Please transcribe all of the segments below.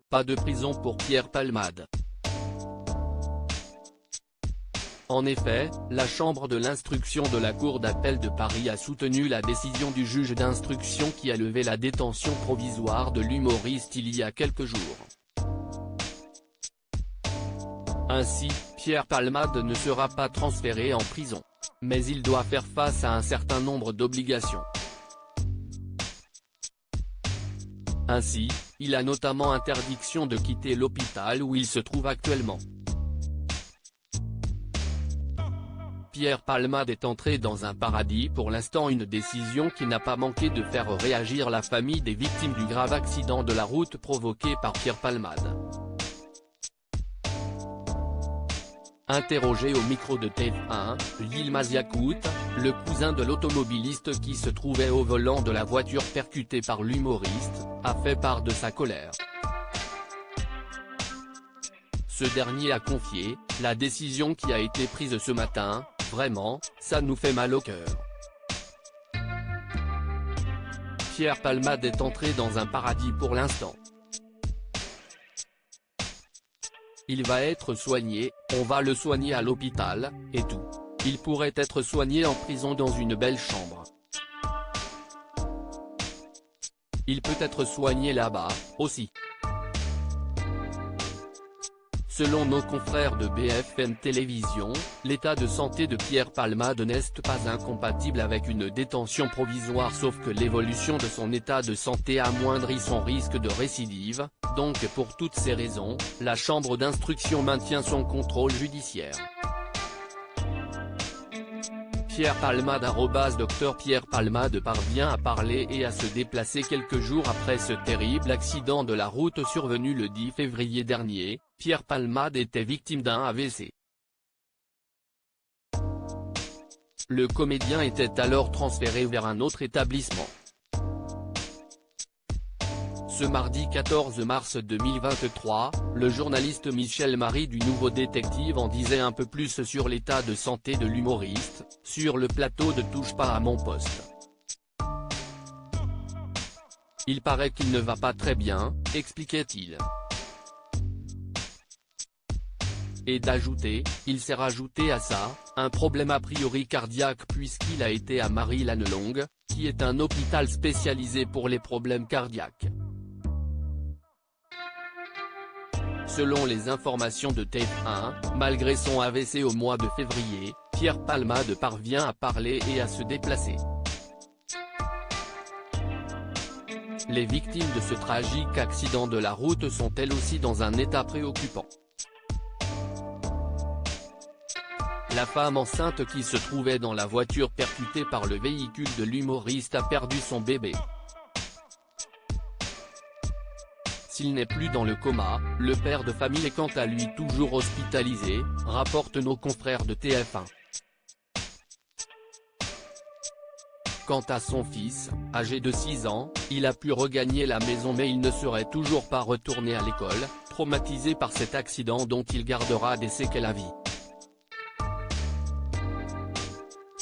pas de prison pour Pierre Palmade. En effet, la chambre de l'instruction de la Cour d'appel de Paris a soutenu la décision du juge d'instruction qui a levé la détention provisoire de l'humoriste il y a quelques jours. Ainsi, Pierre Palmade ne sera pas transféré en prison. Mais il doit faire face à un certain nombre d'obligations. Ainsi, il a notamment interdiction de quitter l'hôpital où il se trouve actuellement. Pierre Palmade est entré dans un paradis pour l'instant, une décision qui n'a pas manqué de faire réagir la famille des victimes du grave accident de la route provoqué par Pierre Palmade. Interrogé au micro de TF1, Yilmaz Yacout, le cousin de l'automobiliste qui se trouvait au volant de la voiture percutée par l'humoriste, a fait part de sa colère. Ce dernier a confié « La décision qui a été prise ce matin, vraiment, ça nous fait mal au cœur. Pierre Palmade est entré dans un paradis pour l'instant. Il va être soigné, on va le soigner à l'hôpital, et tout. Il pourrait être soigné en prison dans une belle chambre. Il peut être soigné là-bas, aussi. » Selon nos confrères de BFM Télévision, l'état de santé de Pierre Palmade n'est pas incompatible avec une détention provisoire sauf que l'évolution de son état de santé amoindrit son risque de récidive, donc pour toutes ces raisons, la chambre d'instruction maintient son contrôle judiciaire. Pierre Palmade Dr Pierre Palmade parvient à parler et à se déplacer quelques jours après ce terrible accident de la route survenu le 10 février dernier. Pierre Palmade était victime d'un AVC. Le comédien était alors transféré vers un autre établissement. Ce mardi 14 mars 2023, le journaliste Michel Marie du Nouveau Détective en disait un peu plus sur l'état de santé de l'humoriste, sur le plateau de Touche pas à mon poste. Il paraît qu'il ne va pas très bien, expliquait-il. Et d'ajouter, il s'est rajouté à ça, un problème a priori cardiaque puisqu'il a été à Marie-Lannelongue, qui est un hôpital spécialisé pour les problèmes cardiaques. Selon les informations de TF1, malgré son AVC au mois de février, Pierre Palmade parvient à parler et à se déplacer. Les victimes de ce tragique accident de la route sont elles aussi dans un état préoccupant. La femme enceinte qui se trouvait dans la voiture percutée par le véhicule de l'humoriste a perdu son bébé. S'il n'est plus dans le coma, le père de famille est quant à lui toujours hospitalisé, rapportent nos confrères de TF1. Quant à son fils, âgé de 6 ans, il a pu regagner la maison mais il ne serait toujours pas retourné à l'école, traumatisé par cet accident dont il gardera des séquelles à vie.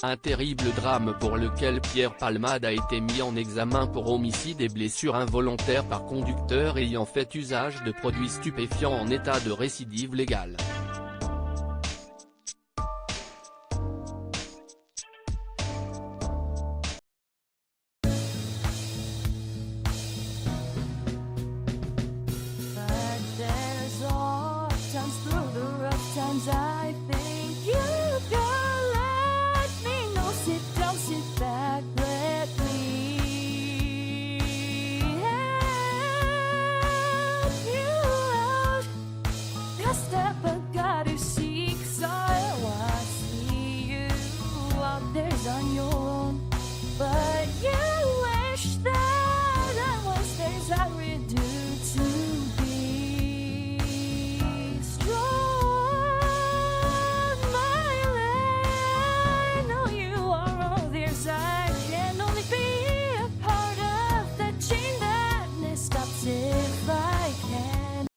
Un terrible drame pour lequel Pierre Palmade a été mis en examen pour homicide et blessure involontaire par conducteur ayant fait usage de produits stupéfiants en état de récidive légale.